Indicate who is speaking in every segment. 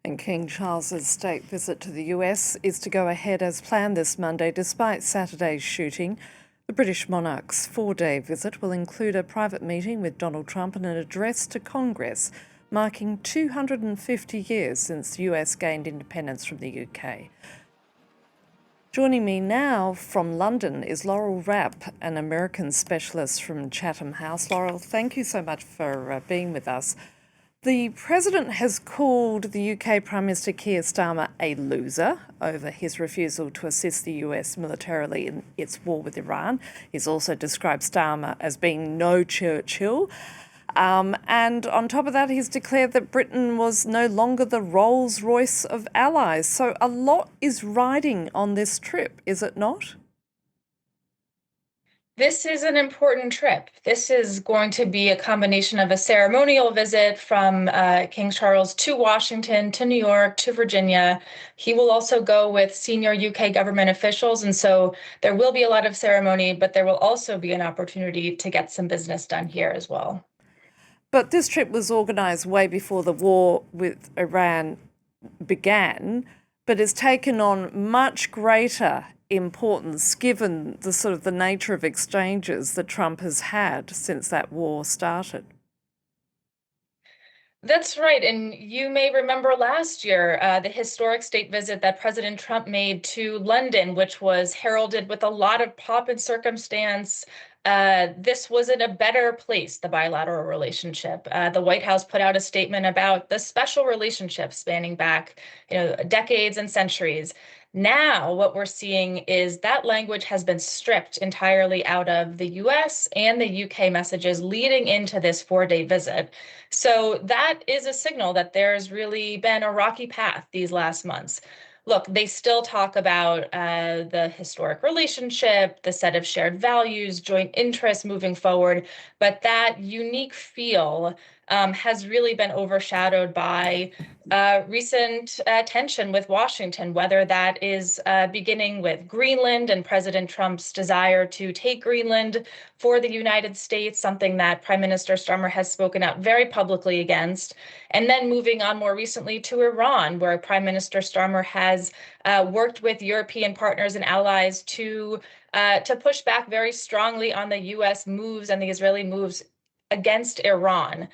Speaker 1: And King Charles's state visit to the US is to go ahead as planned this Monday, despite Saturday's shooting. The British monarch's 4-day visit will include a private meeting with Donald Trump and an address to Congress, marking 250 years since the US gained independence from the UK. Joining me now from London is Laurel Rapp, an American specialist from Chatham House. Laurel, thank you so much for being with us. The President has called the UK Prime Minister Keir Starmer a loser over his refusal to assist the US militarily in its war with Iran. He's also described Starmer as being no Churchill. And on top of that, he's declared that Britain was no longer the Rolls-Royce of allies. So a lot is riding on this trip, is it not?
Speaker 2: This is an important trip. This is going to be a combination of a ceremonial visit from King Charles to Washington, to New York, to Virginia. He will also go with senior UK government officials. And so there will be a lot of ceremony, but there will also be an opportunity to get some business done here as well.
Speaker 1: But this trip was organised way before the war with Iran began, but has taken on much greater importance given the sort of the nature of exchanges that Trump has had since that war started.
Speaker 2: That's right. And you may remember last year, the historic state visit that President Trump made to London, which was heralded with a lot of pomp and circumstance. This was in a better place, the bilateral relationship. The White House put out a statement about the special relationship spanning back, decades and centuries. Now, what we're seeing is that language has been stripped entirely out of the US and the UK messages leading into this 4-day visit. So that is a signal that there's really been a rocky path these last months. Look, they still talk about the historic relationship, the set of shared values, joint interests moving forward, but that unique feel has really been overshadowed by recent tension with Washington, whether that is beginning with Greenland and President Trump's desire to take Greenland for the United States, something that Prime Minister Starmer has spoken out very publicly against, and then moving on more recently to Iran, where Prime Minister Starmer has worked with European partners and allies to push back very strongly on the U.S. moves and the Israeli moves against Iran.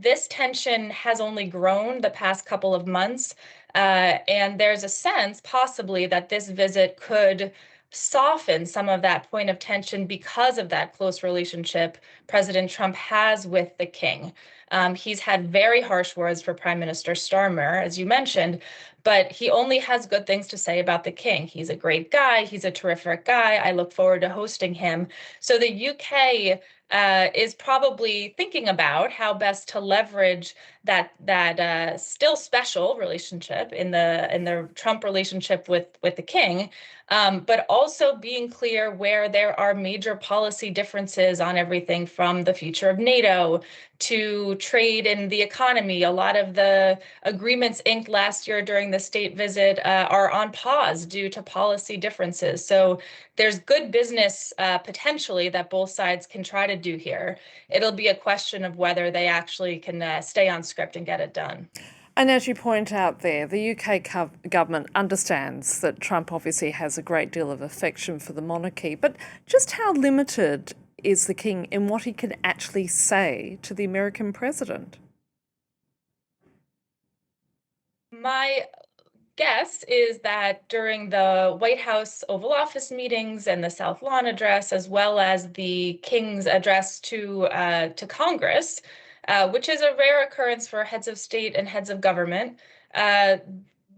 Speaker 2: This tension has only grown the past couple of months, and there's a sense possibly that this visit could soften some of that point of tension because of that close relationship President Trump has with the king. He's had very harsh words for Prime Minister Starmer, as you mentioned, but he only has good things to say about the king. He's a great guy. He's a terrific guy. I look forward to hosting him. So the UK is probably thinking about how best to leverage that still special relationship in the Trump relationship with the king, but also being clear where there are major policy differences on everything from the future of NATO to trade and the economy. A lot of the agreements inked last year during the state visit are on pause due to policy differences. So there's good business potentially that both sides can try to do here. It'll be a question of whether they actually can stay on script and get it done.
Speaker 1: And as you point out there, the UK government understands that Trump obviously has a great deal of affection for the monarchy, but just how limited is the king in what he can actually say to the American president?
Speaker 2: My guess is that during the White House Oval Office meetings and the South Lawn address, as well as the King's address to Congress, which is a rare occurrence for heads of state and heads of government,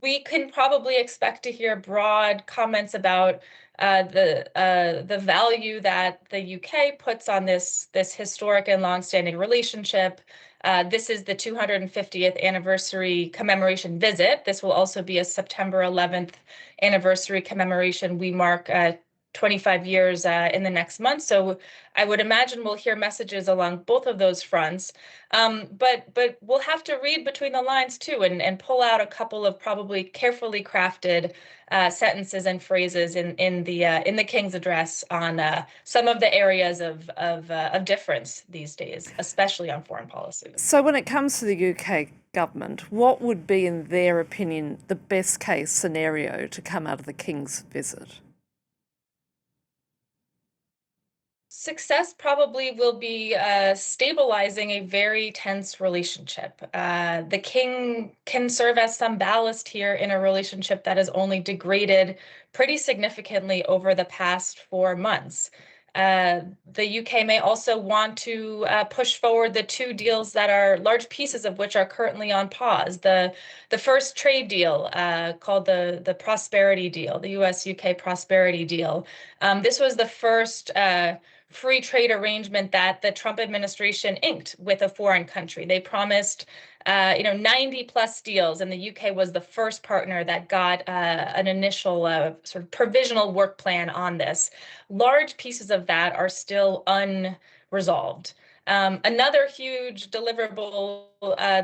Speaker 2: we can probably expect to hear broad comments about the value that the UK puts on this historic and longstanding relationship. This is the 250th anniversary commemoration visit. This will also be a September 11th anniversary commemoration. We mark 25 years in the next month. So I would imagine we'll hear messages along both of those fronts. But we'll have to read between the lines too and pull out a couple of probably carefully crafted sentences and phrases in the King's address on some of the areas of difference these days, especially on foreign policy.
Speaker 1: So when it comes to the UK government, what would be, in their opinion, the best case scenario to come out of the King's visit?
Speaker 2: Success probably will be stabilizing a very tense relationship. The king can serve as some ballast here in a relationship that has only degraded pretty significantly over the past 4 months. The UK may also want to push forward the two deals that are large pieces of which are currently on pause. The first trade deal called the Prosperity Deal, the US-UK Prosperity Deal. This was the first free trade arrangement that the Trump administration inked with a foreign country. They promised 90 plus deals, and the UK was the first partner that got an initial sort of provisional work plan on this. Large pieces of that are still unresolved. Another huge deliverable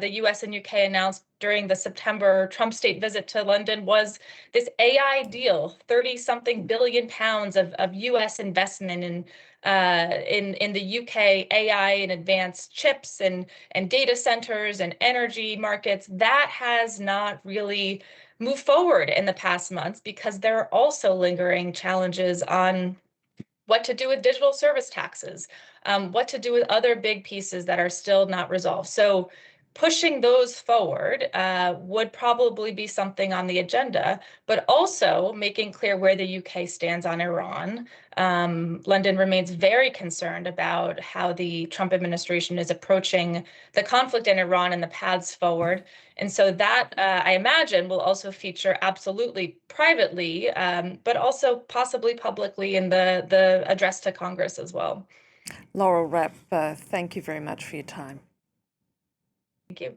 Speaker 2: the US and UK announced during the September Trump state visit to London was this AI deal, 30-something billion pounds of US investment in the UK AI and advanced chips and data centers and energy markets. That has not really moved forward in the past months because there are also lingering challenges on what to do with digital service taxes, what to do with other big pieces that are still not resolved. So pushing those forward would probably be something on the agenda, but also making clear where the UK stands on Iran. London remains very concerned about how the Trump administration is approaching the conflict in Iran and the paths forward. And so that, I imagine, will also feature absolutely privately, but also possibly publicly in the address to Congress as well.
Speaker 1: Laurel Rapp, thank you very much for your time.
Speaker 2: Thank you.